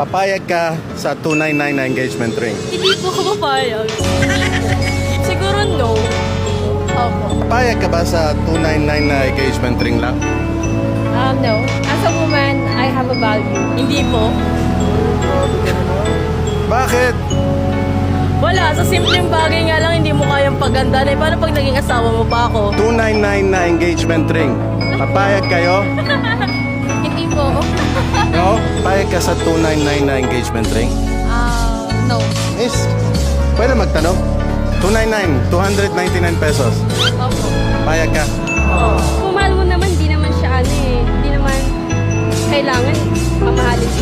Papayag ka sa 299 na engagement ring. Hindi po ako papayag. Siguro no. Opo. Papayag ka ba sa 299 na engagement ring lang? No. As a woman, I have a value. Hindi po. Bakit? Wala, sa simpleng bagay nga lang hindi mo kayang pagandahan. Paano pag naging asawa mo pa ako? 299 na engagement ring. Papayag kayo? Hindi po. No? Papayag ka sa 299 na engagement ring? No. Miss, pwede magtanong? 299, 299 pesos. Opo. Papayag ka? Kung mahal mo naman, di naman siya ano eh. Di naman kailangan mamahalin.